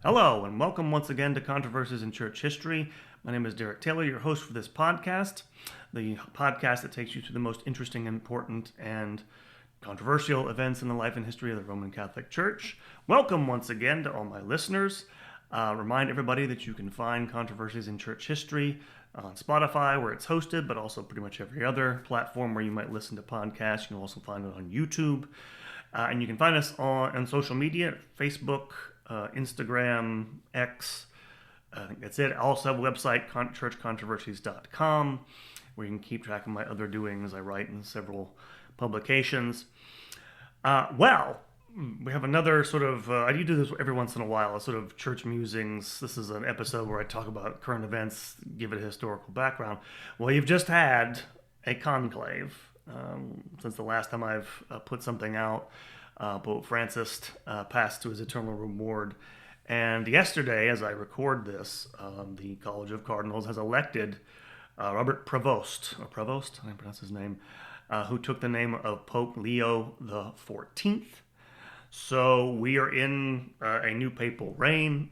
Hello, and welcome once again to Controversies in Church History. My name is Derek Taylor, your host for this podcast, the podcast that takes you to the most interesting, important, and controversial events in the life and history of the Roman Catholic Church. Welcome once again to all my listeners. Remind everybody that you can find Controversies in Church History on Spotify, where it's hosted, but also pretty much every other platform where you might listen to podcasts. You can also find it on YouTube. And you can find us on social media, Facebook, Instagram, X. I think that's it. I also have a website, churchcontroversies.com, where you can keep track of my other doings. I write in several publications. We have another sort of, I do this every once in a while, a sort of church musings. This is an episode where I talk about current events, give it a historical background. Well, you've just had a conclave. Since the last time I've put something out, Pope Francis passed to his eternal reward. And yesterday, as I record this, the College of Cardinals has elected Robert Prevost, I didn't pronounce his name, who took the name of Pope Leo XIV. So we are in a new papal reign.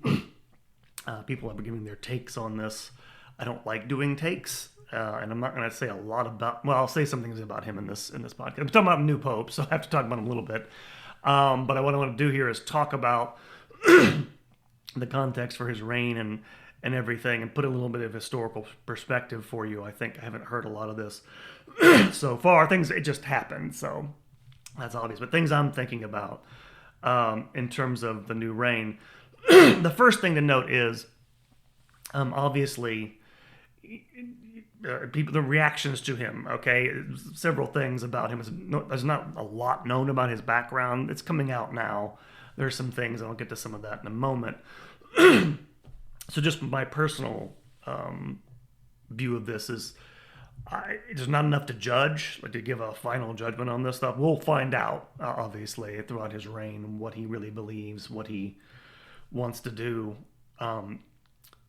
People have been giving their takes on this. I don't like doing takes. And I'm not going to say a lot about. Well, I'll say some things about him in this podcast. I'm talking about a new pope, so I have to talk about him a little bit. But what I want to do here is talk about the context for his reign and everything, and put a little bit of historical perspective for you. I think I haven't heard a lot of this so far. It just happened, so that's obvious. But things I'm thinking about in terms of the new reign. The first thing to note is, obviously, the reactions to him. Okay, several things about him. There's not a lot known about his background. It's coming out now. There's some things, and I'll get to some of that in a moment. So just my personal view of this is, there's not enough to judge, like to give a final judgment on this stuff. We'll find out, obviously, throughout his reign, what he really believes, what he wants to do.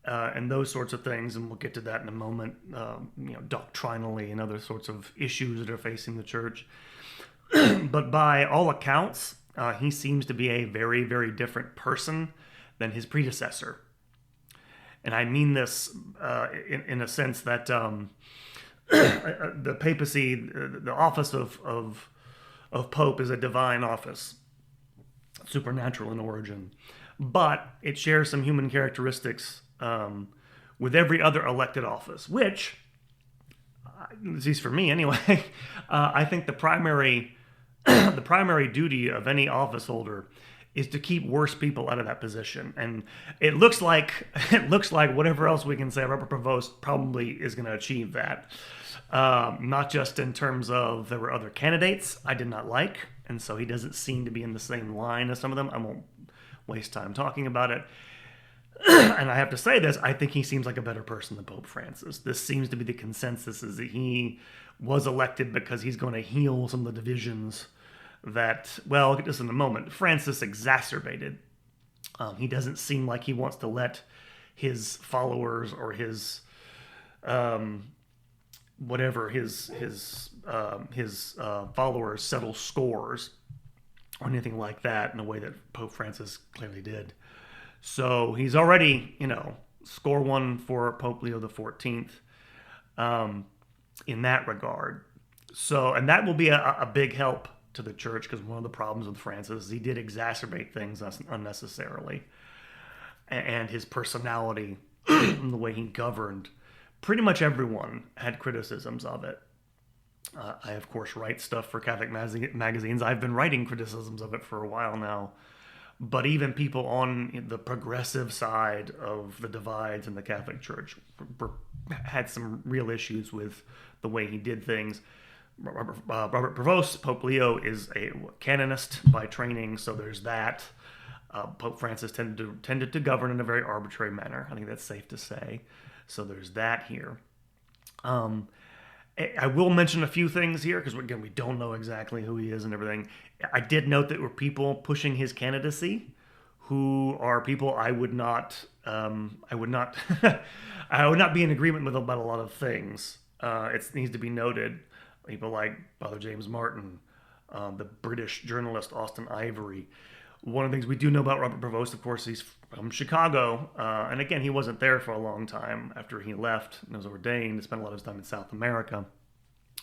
And those sorts of things, and we'll get to that in a moment, doctrinally and other sorts of issues that are facing the church. But by all accounts, he seems to be a very, very different person than his predecessor. And I mean this in a sense that the papacy, the office of Pope, is a divine office, supernatural in origin. But it shares some human characteristics with every other elected office, which, at least for me anyway, I think the primary duty of any office holder is to keep worse people out of that position. And it looks like whatever else we can say, Robert Prevost probably is going to achieve that. Not just in terms of there were other candidates I did not like, and so he doesn't seem to be in the same line as some of them. I won't waste time talking about it. And I have to say this, I think he seems like a better person than Pope Francis. This seems to be the consensus, is that he was elected because he's going to heal some of the divisions that, well, I'll get this in a moment, Francis exacerbated. He doesn't seem like he wants to let his followers or his followers settle scores or anything like that in a way that Pope Francis clearly did. So he's already, score one for Pope Leo XIV in that regard. So, and that will be a big help to the church, because one of the problems with Francis is he did exacerbate things unnecessarily. And his personality and the way he governed, pretty much everyone had criticisms of it. I, of course, write stuff for Catholic magazines. I've been writing criticisms of it for a while now. But even people on the progressive side of the divides in the Catholic Church had some real issues with the way he did things. Robert Prevost, Pope Leo, is a canonist by training, so there's that. Pope Francis tended to govern in a very arbitrary manner. I think that's safe to say. So there's that here. I will mention a few things here, because again, we don't know exactly who he is and everything. I did note that there were people pushing his candidacy who are people I would not I would not be in agreement with about a lot of things. It needs to be noted. People like Father James Martin, the British journalist Austin Ivory, One of the things we do know about Robert Prevost, of course, he's from Chicago. And again, he wasn't there for a long time after he left and was ordained. He spent a lot of his time in South America.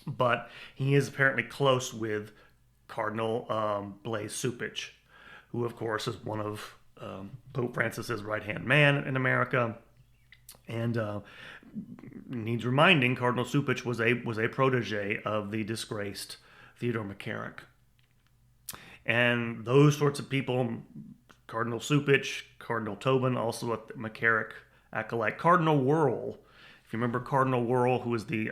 But he is apparently close with Cardinal Blaise Cupich, who, of course, is one of Pope Francis's right-hand man in America. And needs reminding, Cardinal Cupich was a protege of the disgraced Theodore McCarrick. And those sorts of people, Cardinal Cupich, Cardinal Tobin, also a McCarrick acolyte, Cardinal Wuerl, if you remember Cardinal Wuerl, who was the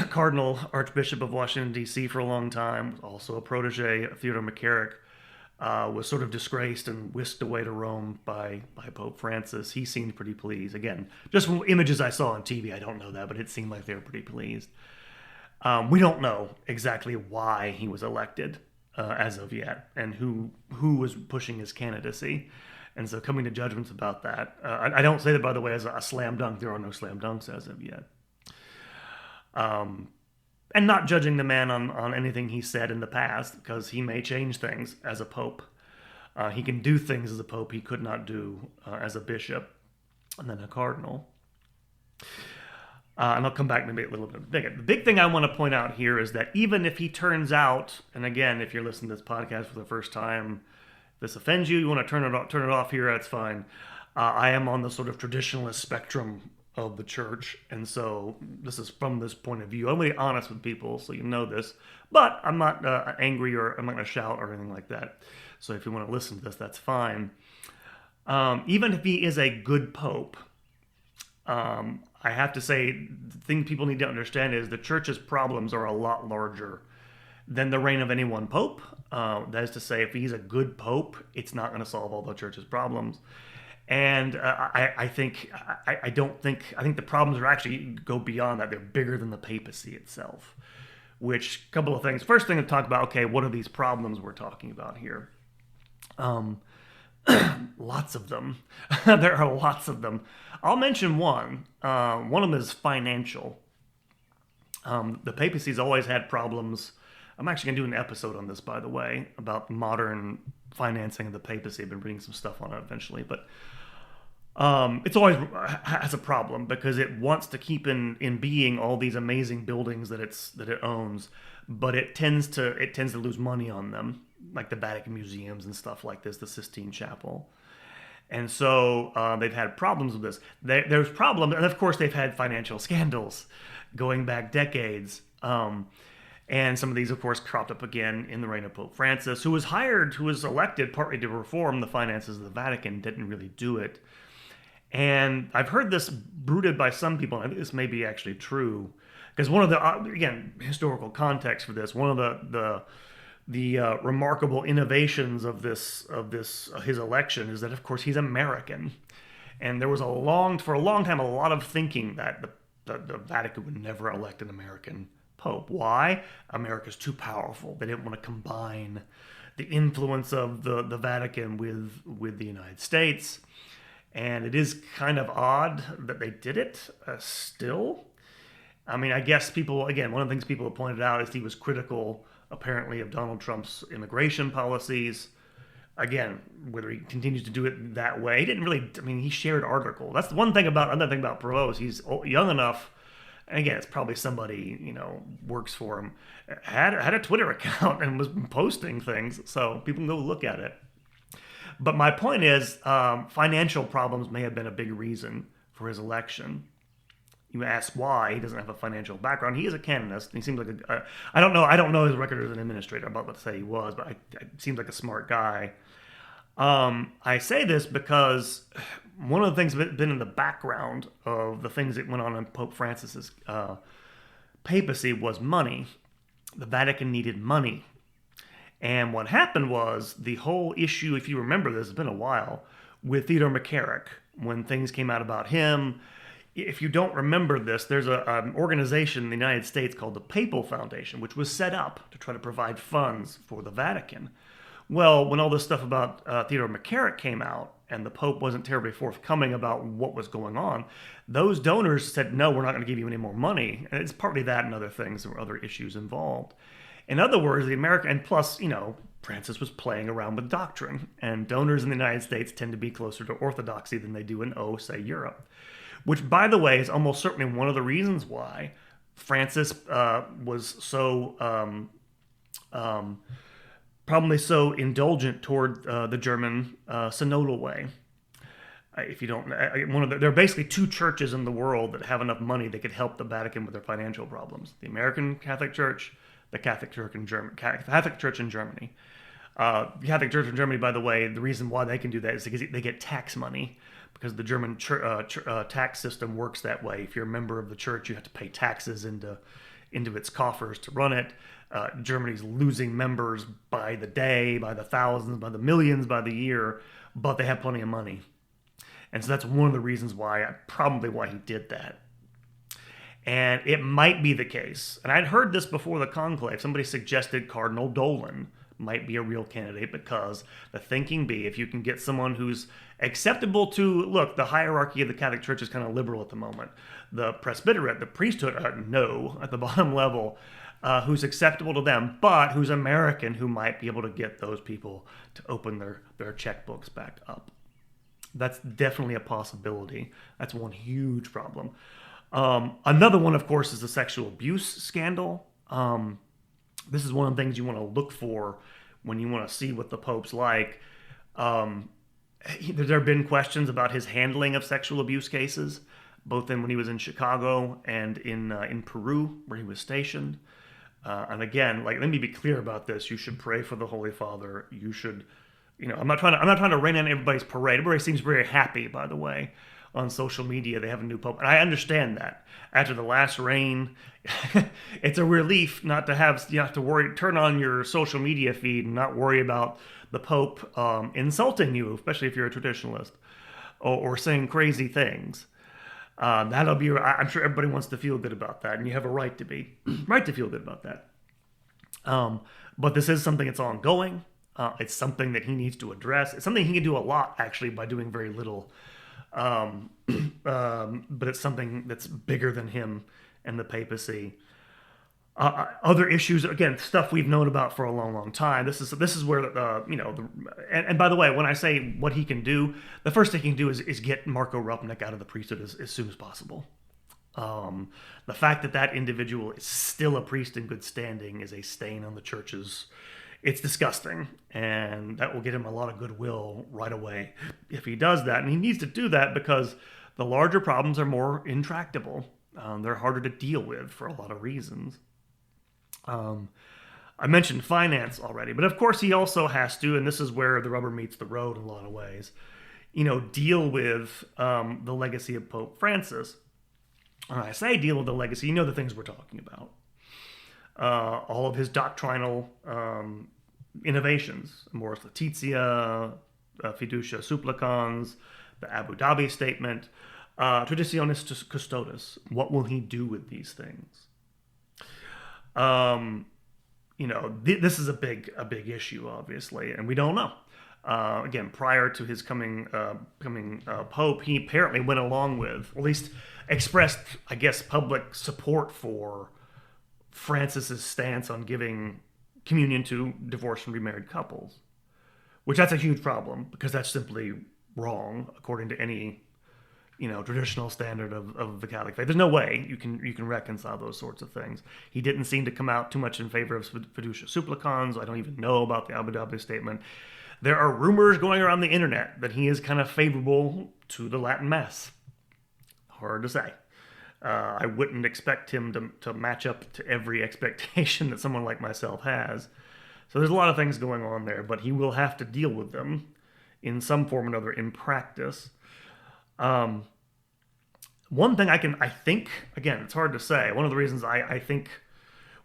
Cardinal Archbishop of Washington, D.C. for a long time, also a protege of Theodore McCarrick, was sort of disgraced and whisked away to Rome by Pope Francis. He seemed pretty pleased. Again, just from images I saw on TV, I don't know that, but it seemed like they were pretty pleased. We don't know exactly why he was elected as of yet, and who was pushing his candidacy. And so coming to judgments about that. I don't say that, by the way, as a slam dunk. There are no slam dunks as of yet. And not judging the man on anything he said in the past, because he may change things as a pope. He can do things as a pope he could not do as a bishop and then a cardinal. And I'll come back maybe a little bit bigger. The big thing I want to point out here is that even if he turns out, and again, if you're listening to this podcast for the first time, this offends you, you want to turn it off here, that's fine. I am on the sort of traditionalist spectrum of the church, and so this is from this point of view. I'm really honest with people, so you know this, but I'm not angry, or I'm not going to shout or anything like that. So if you want to listen to this, that's fine. Even if he is a good pope, I have to say, the thing people need to understand is the church's problems are a lot larger than the reign of any one pope. That is to say, if he's a good pope, it's not going to solve all the church's problems. And I think the problems are actually go beyond that. They're bigger than the papacy itself. Which, a couple of things. First thing to talk about, okay, what are these problems we're talking about here? Lots of them. There are lots of them. I'll mention one. One of them is financial. The papacy's always had problems. I'm actually going to do an episode on this, by the way, about modern financing of the papacy. I've been reading some stuff on it eventually, but it's always has a problem because it wants to keep in being all these amazing buildings that it owns, but it tends to lose money on them, like the Vatican museums and stuff like this, the Sistine Chapel. And so they've had problems with this. There's problems, and of course they've had financial scandals going back decades. And some of these, of course, cropped up again in the reign of Pope Francis, who was elected partly to reform the finances of the Vatican, didn't really do it. And I've heard this bruited by some people, and I think this may be actually true, because one of the, again, historical context for this, one of the remarkable innovations of his election is that, of course, he's American. And there was for a long time, a lot of thinking that the Vatican would never elect an American pope. Why? America's too powerful. They didn't want to combine the influence of the Vatican with the United States. And it is kind of odd that they did it still. I mean, I guess one of the things people have pointed out is he was critical, apparently, of Donald Trump's immigration policies. Again, whether he continues to do it that way, he didn't really, he shared articles. That's the another thing about Prevost. He's young enough, and again, it's probably somebody, works for him, had a Twitter account and was posting things, so people can go look at it. But my point is, financial problems may have been a big reason for his election. You ask why. He doesn't have a financial background. He is a canonist. He seems like I don't know his record as an administrator. I'm about to say he was, but he seems like a smart guy. I say this because one of the things that's been in the background of the things that went on in Pope Francis's papacy was money. The Vatican needed money. And what happened was the whole issue, if you remember this, it's been a while, with Theodore McCarrick, when things came out about him. If you don't remember this, there's an organization in the United States called the Papal Foundation, which was set up to try to provide funds for the Vatican. Well, when all this stuff about Theodore McCarrick came out, and the Pope wasn't terribly forthcoming about what was going on, those donors said, no, we're not going to give you any more money. And it's partly that and other things. There were other issues involved. In other words, and plus, Francis was playing around with doctrine, and donors in the United States tend to be closer to orthodoxy than they do in, say, Europe. Which, by the way, is almost certainly one of the reasons why Francis was so probably so indulgent toward the German synodal way. If you don't, there are basically two churches in the world that have enough money that could help the Vatican with their financial problems: the American Catholic Church, the Catholic Church in Germany. Catholic Church in Germany. The Catholic Church in Germany, by the way, the reason why they can do that is because they get tax money, because the German tax system works that way. If you're a member of the church, you have to pay taxes into its coffers to run it. Germany's losing members by the day, by the thousands, by the millions, by the year, but they have plenty of money. And so that's one of the reasons probably why he did that. And it might be the case, and I'd heard this before the conclave, somebody suggested Cardinal Dolan might be a real candidate, because the thinking be, if you can get someone who's acceptable to, look, the hierarchy of the Catholic Church is kind of liberal at the moment. The presbyterate, the priesthood, no, at the bottom level, who's acceptable to them, but who's American, who might be able to get those people to open their checkbooks back up. That's definitely a possibility. That's one huge problem. Another one, of course, is the sexual abuse scandal. This is one of the things you want to look for when you want to see what the Pope's like. There have been questions about his handling of sexual abuse cases, both when he was in Chicago and in Peru, where he was stationed. And again, let me be clear about this. You should pray for the Holy Father. You should, I'm not trying to rain on everybody's parade. Everybody seems very happy, by the way, on social media. They have a new pope, and I understand that. After the last reign, it's a relief not to have to worry. Turn on your social media feed and not worry about the Pope insulting you, especially if you're a traditionalist, or saying crazy things. That'll be. I'm sure everybody wants to feel good about that, and you have a right to feel good about that. But this is something that's ongoing. It's something that he needs to address. It's something he can do a lot, actually, by doing very little. But it's something that's bigger than him and the papacy. Other issues, again, stuff we've known about for a long, long time. This is where and by the way, when I say what he can do, the first thing he can do is get Marco Rupnik out of the priesthood as soon as possible. The fact that individual is still a priest in good standing is a stain on the church's. It's disgusting, and that will get him a lot of goodwill right away if he does that. And he needs to do that because the larger problems are more intractable. They're harder to deal with for a lot of reasons. I mentioned finance already, but of course he also has to, and this is where the rubber meets the road in a lot of ways, deal with the legacy of Pope Francis. When I say deal with the legacy, the things we're talking about. All of his doctrinal innovations, Amoris Laetitia, Fiducia Supplicans, the Abu Dhabi Statement, Traditionis Custodes. What will he do with these things? This is a big issue, obviously, and we don't know. Again, prior to his coming Pope, he apparently went along with, or at least expressed, I guess, public support for Francis's stance on giving communion to divorced and remarried couples, which that's a huge problem because that's simply wrong according to any traditional standard of the Catholic faith. There's no way you can reconcile those sorts of things. He didn't seem to come out too much in favor of Fiducia Supplicans. I don't even know about the Abu Dhabi Statement. There are rumors going around the internet that he is kind of favorable to the Latin Mass. Hard to say. I wouldn't expect him to match up to every expectation that someone like myself has. So there's a lot of things going on there, but he will have to deal with them in some form or another in practice. One thing I think, again, it's hard to say. One of the reasons I think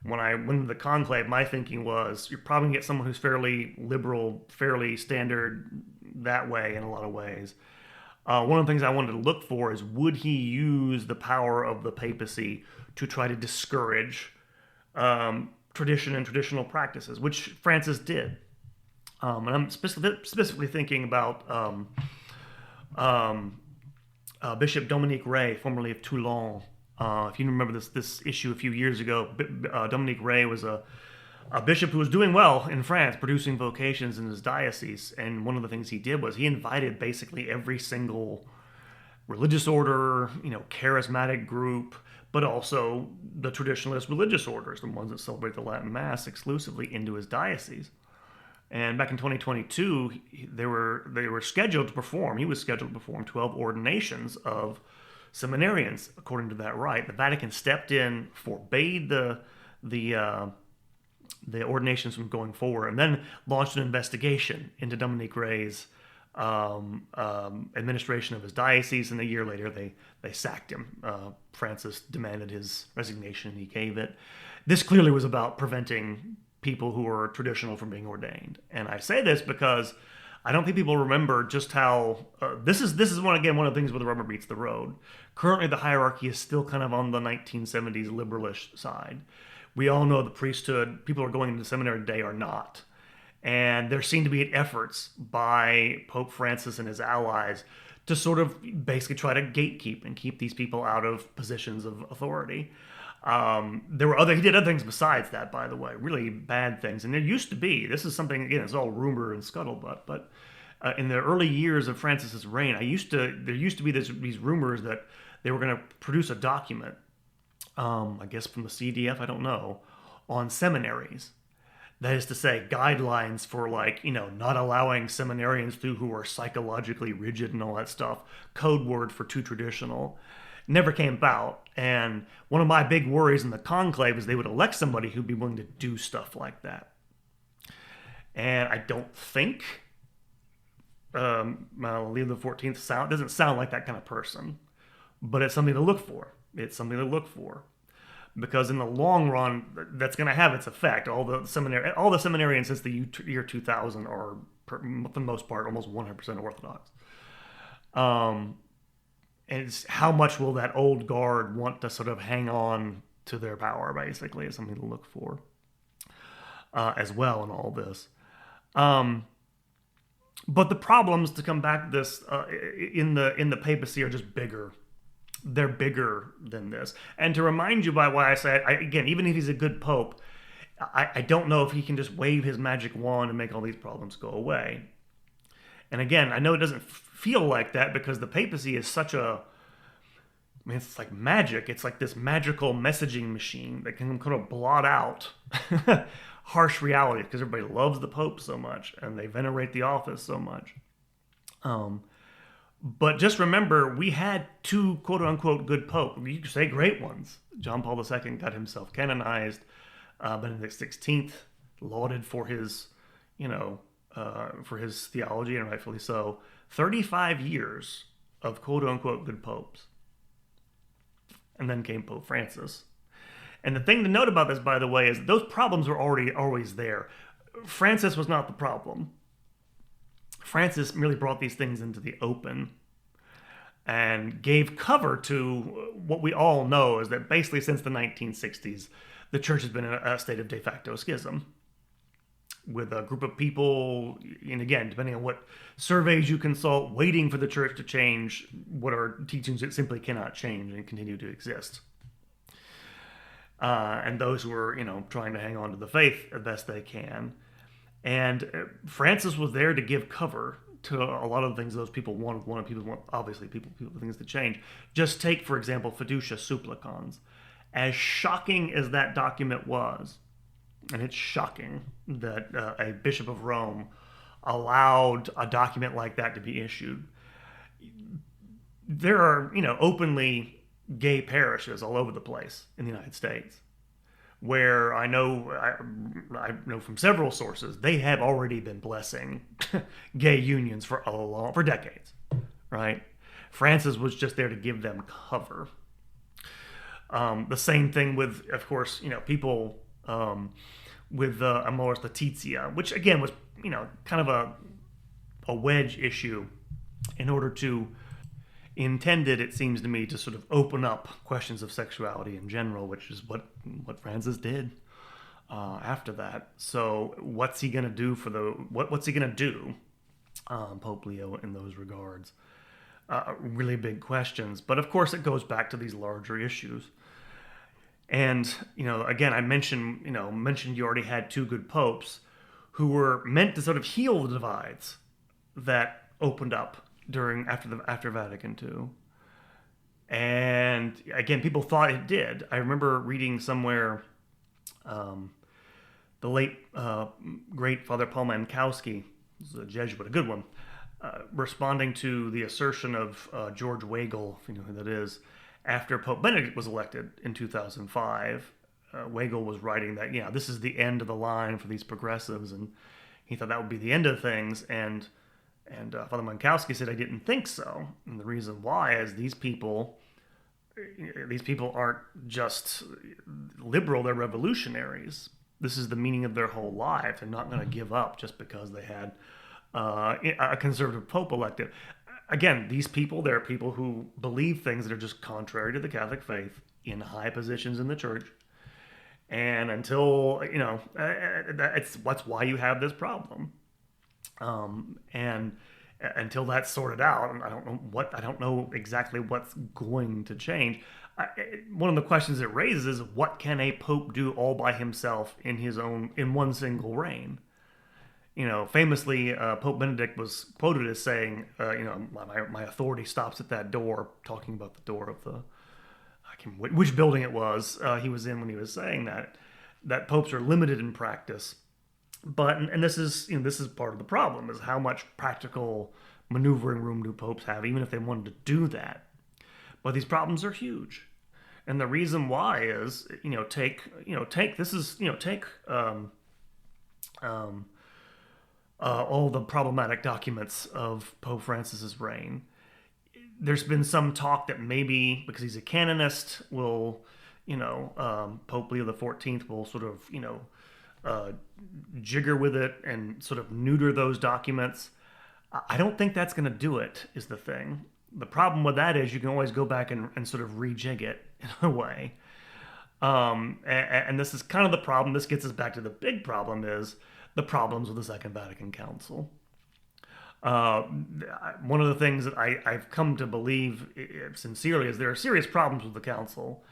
when I went to the conclave, my thinking was you're probably going to get someone who's fairly liberal, fairly standard that way in a lot of ways. One of the things I wanted to look for is, would he use the power of the papacy to try to discourage tradition and traditional practices, which Francis did. And I'm specifically thinking about Bishop Dominique Ray, formerly of Toulon. If you remember this issue a few years ago, Dominique Ray was a a bishop who was doing well in France, producing vocations in his diocese. And one of the things he did was he invited basically every single religious order, charismatic group, but also the traditionalist religious orders, the ones that celebrate the Latin Mass exclusively, into his diocese. And back in 2022, they were scheduled to perform. He was scheduled to perform 12 ordinations of seminarians according to that rite. The Vatican stepped in, forbade the ordinations from going forward, and then launched an investigation into Dominique Rey's administration of his diocese. And a year later, they sacked him. Francis demanded his resignation, and he gave it. This clearly was about preventing people who are traditional from being ordained. And I say this because I don't think people remember just how this is one of the things where the rubber meets the road. Currently, the hierarchy is still kind of on the 1970s liberalish side. We all know the priesthood, people who are going into seminary today are not. And there seem to be efforts by Pope Francis and his allies to sort of basically try to gatekeep and keep these people out of positions of authority. He did other things besides that, by the way, really bad things. And there used to be, this is something, again, it's all rumor and scuttlebutt, but in the early years of Francis's reign, there used to be these rumors that they were going to produce a document, I guess from the CDF, I don't know, on seminaries. That is to say, guidelines for not allowing seminarians through who are psychologically rigid and all that stuff. Code word for too traditional. Never came about. And one of my big worries in the conclave is they would elect somebody who'd be willing to do stuff like that. And I don't think Leo XIV doesn't sound like that kind of person. But it's something to look for. Because in the long run, that's going to have its effect. All the seminarians since the year 2000 are, for the most part, almost 100% Orthodox. And it's how much will that old guard want to sort of hang on to their power, basically, is something to look for as well in all this. But the problems, to come back to this, in the papacy are just bigger. They're bigger than this. And to remind you by why I say, again, even if he's a good pope, I don't know if he can just wave his magic wand and make all these problems go away. And again, I know it doesn't feel like that because the papacy is it's like magic. It's like this magical messaging machine that can kind of blot out harsh reality because everybody loves the Pope so much and they venerate the office so much. But just remember, we had two quote-unquote good popes. You could say great ones. John Paul II got himself canonized. Benedict XVI, lauded for his, for his theology, and rightfully so. 35 years of quote-unquote good popes. And then came Pope Francis. And the thing to note about this, by the way, is those problems were always there. Francis was not the problem. Francis merely brought these things into the open and gave cover to what we all know is that basically since the 1960s, the church has been in a state of de facto schism with a group of people, and again, depending on what surveys you consult, waiting for the church to change what are teachings that simply cannot change and continue to exist. And those who are, trying to hang on to the faith as best they can. And Francis was there to give cover to a lot of the things those people wanted. People want, obviously, people things to change. Just take, for example, Fiducia Supplicans. As shocking as that document was, and it's shocking that a bishop of Rome allowed a document like that to be issued. There are, openly gay parishes all over the place in the United States, where I know from several sources they have already been blessing gay unions for decades, right? Francis was just there to give them cover. The same thing with, of course, people with Amoris Laetitia, which again was kind of a wedge issue in order to intended, it seems to me, to sort of open up questions of sexuality in general, which is what Francis did after that. So what's he going to do what's he going to do, Pope Leo, in those regards? Really big questions. But of course it goes back to these larger issues. And again, I mentioned you already had two good popes who were meant to sort of heal the divides that opened up after Vatican II. And again, people thought it did. I remember reading somewhere um, the late great Father Paul Mankowski, who's a Jesuit, a good one, responding to the assertion of George Weigel, if you know who that is, after Pope Benedict was elected in 2005. Weigel was writing that, this is the end of the line for these progressives, and he thought that would be the end of things. And Father Mankowski said, I didn't think so. And the reason why is these people aren't just liberal, they're revolutionaries. This is the meaning of their whole life. They're not going to give up just because they had a conservative pope elected. Again, they're people who believe things that are just contrary to the Catholic faith in high positions in the church. And until, that's why you have this problem. And until that's sorted out, I don't know exactly what's going to change. One of the questions it raises is, what can a pope do all by himself in one single reign? Famously, Pope Benedict was quoted as saying, my authority stops at that door, talking about the door of which building it was he was in when he was saying that popes are limited in practice. But and this is part of the problem, is how much practical maneuvering room do popes have, even if they wanted to do that. But these problems are huge, and the reason why is take all the problematic documents of Pope Francis's reign. There's been some talk that maybe because he's a canonist, Pope Leo XIV will sort of jigger with it and sort of neuter those documents. I don't think that's going to do it, is the thing. The problem with that is you can always go back and sort of rejig it in a way. And this is kind of the problem. This gets us back to the big problem, is the problems with the Second Vatican Council. One of the things that I've come to believe sincerely is there are serious problems with the council,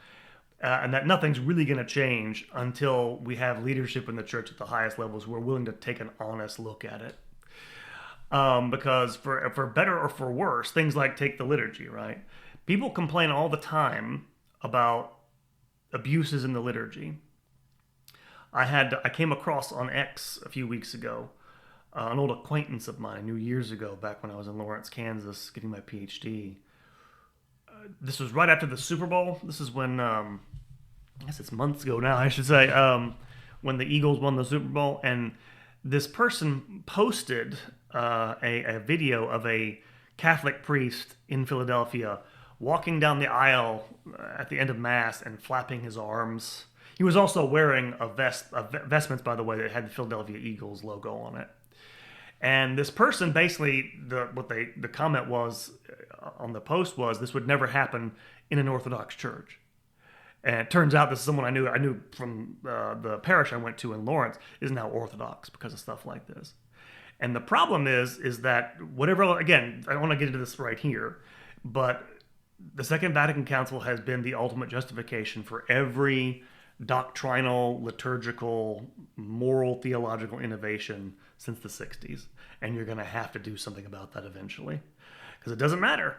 and that nothing's really going to change until we have leadership in the church at the highest levels who are willing to take an honest look at it. Because for better or for worse, things like take the liturgy, right? People complain all the time about abuses in the liturgy. I came across on X a few weeks ago an old acquaintance of mine I knew years ago, back when I was in Lawrence, Kansas, getting my PhD. This was right after the Super Bowl. This is when, I guess it's months ago now, I should say, when the Eagles won the Super Bowl. And this person posted a video of a Catholic priest in Philadelphia walking down the aisle at the end of Mass and flapping his arms. He was also wearing vestments, by the way, that had the Philadelphia Eagles logo on it. And this person basically, the comment was on the post was, this would never happen in an Orthodox church. And it turns out this is someone I knew from the parish I went to in Lawrence is now Orthodox because of stuff like this. And the problem is that whatever, again, I don't want to get into this right here, but the Second Vatican Council has been the ultimate justification for every doctrinal, liturgical, moral, theological innovation since the 60s. And you're going to have to do something about that eventually. Because it doesn't matter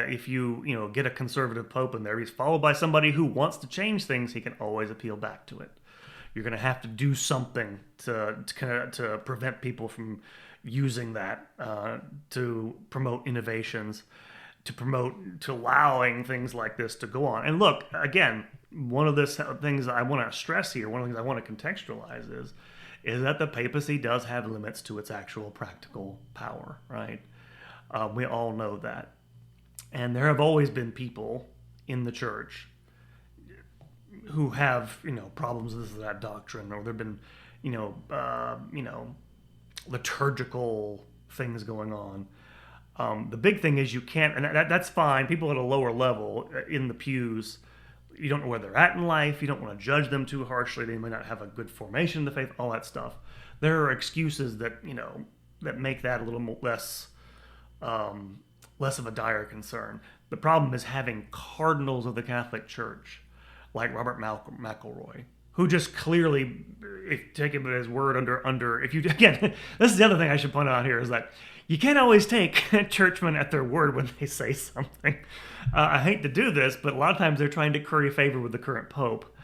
if you get a conservative pope in there. He's followed by somebody who wants to change things. He can always appeal back to it. You're going to have to do something to prevent people from using that to promote innovations, to allowing things like this to go on. And look, again, one of the things I want to stress here, one of the things I want to contextualize is that the papacy does have limits to its actual practical power, right? We all know that. And there have always been people in the church who have, problems with that doctrine, or there have been, liturgical things going on. The big thing is you can't, and that's fine. People at a lower level in the pews, you don't know where they're at in life. You don't want to judge them too harshly. They may not have a good formation in the faith, all that stuff. There are excuses that, that make that a little less of a dire concern. The problem is having cardinals of the Catholic Church like Robert McElroy, who just clearly, if take him at his word, if you again, this is the other thing I should point out here is that you can't always take churchmen at their word when they say something. I hate to do this, but a lot of times they're trying to curry favor with the current pope.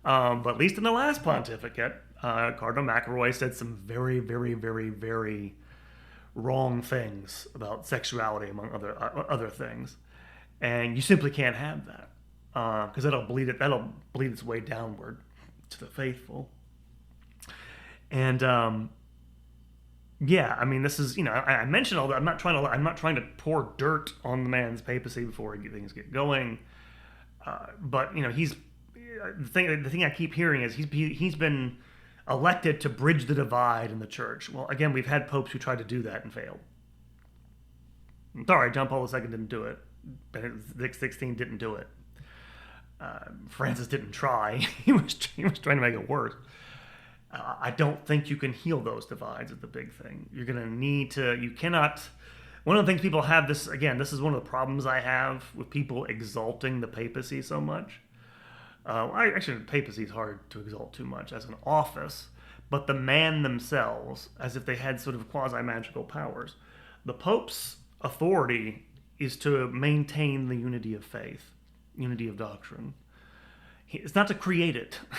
But at least in the last pontificate, Cardinal McElroy said some very, very, very, very wrong things about sexuality, among other things, and you simply can't have that because that'll bleed its way downward to the faithful. And yeah, I mean, this is, I mentioned all that. I'm not trying to pour dirt on the man's papacy before things get going. But he's the thing I keep hearing is he's been elected to bridge the divide in the church. Well, again, we've had popes who tried to do that and failed. Sorry, John Paul II didn't do it. Benedict XVI didn't do it. Francis didn't try. He was trying to make it worse. I don't think you can heal those divides is the big thing. You're going to need to, you cannot, one of the things people have this is one of the problems I have with people exalting the papacy so much. Actually, the papacy is hard to exalt too much as an office, but the man themselves, as if they had sort of quasi-magical powers. The Pope's authority is to maintain the unity of faith, unity of doctrine. It's not to create it. Do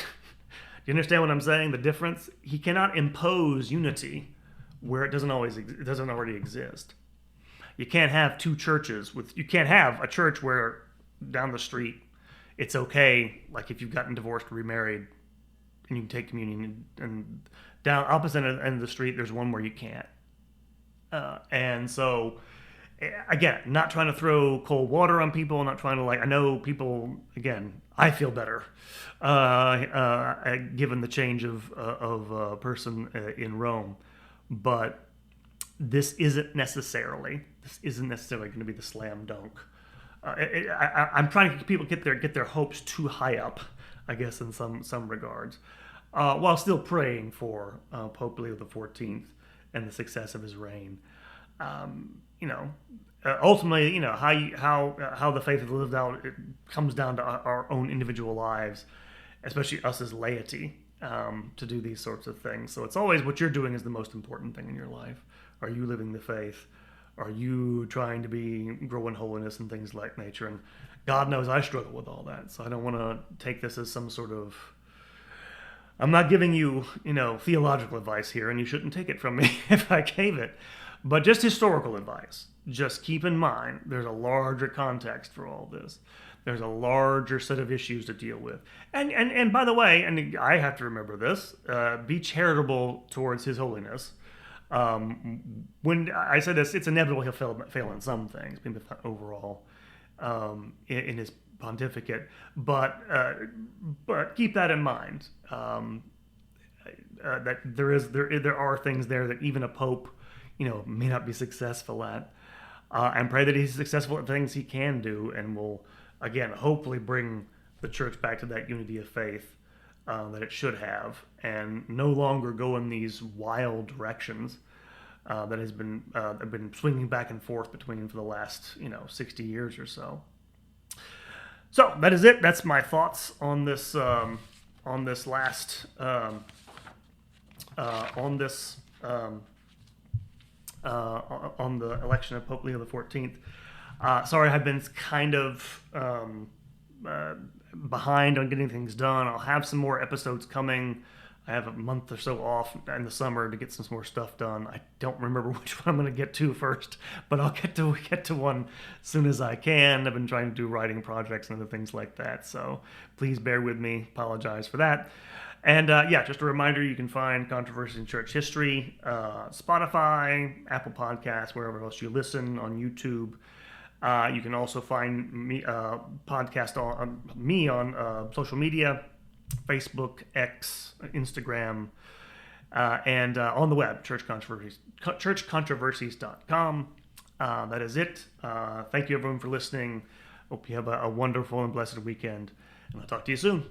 you understand what I'm saying? The difference? He cannot impose unity where it doesn't already exist. You can't have two churches you can't have a church where down the street it's okay, like if you've gotten divorced or remarried, and you can take communion, and down opposite end of the street there's one where you can't. And so, again, not trying to throw cold water on people, not trying to I know people, again, I feel better given the change of person in Rome, but this isn't necessarily going to be the slam dunk. I'm trying to get people get their hopes too high up, I guess, in some regards, while still praying for Pope Leo XIV and the success of his reign. Ultimately, how the faith is lived out, it comes down to our own individual lives, especially us as laity, to do these sorts of things. So it's always what you're doing is the most important thing in your life. Are you living the faith? Are you trying to grow in holiness and things like nature? And God knows I struggle with all that. So I don't want to take this as some sort of, I'm not giving you, theological advice here, and you shouldn't take it from me if I gave it, but just historical advice. Just keep in mind, there's a larger context for all this. There's a larger set of issues to deal with. And by the way, and I have to remember this, be charitable towards His Holiness. When I say this, it's inevitable he'll fail in some things, maybe not overall, in his pontificate. But keep that in mind. That there are things there that even a pope, may not be successful at. And pray that he's successful at things he can do, and will again hopefully bring the church back to that unity of faith that it should have, and no longer go in these wild directions that have been swinging back and forth between for the last 60 years or so. So that is it. That's my thoughts on this last on the election of Pope Leo XIV. Sorry, I've been kind of behind on getting things done. I'll have some more episodes coming. I have a month or so off in the summer to get some more stuff done. I don't remember which one I'm going to get to first, but I'll get to one as soon as I can. I've been trying to do writing projects and other things like that, so please bear with me. Apologize for that. And just a reminder, you can find Controversy in Church History, Spotify, Apple Podcasts, wherever else you listen, on YouTube. You can also find me podcast on me on social media, Facebook, X, Instagram, and on the web, churchcontroversies.com. That is it. Thank you, everyone, for listening. Hope you have a wonderful and blessed weekend, and I'll talk to you soon.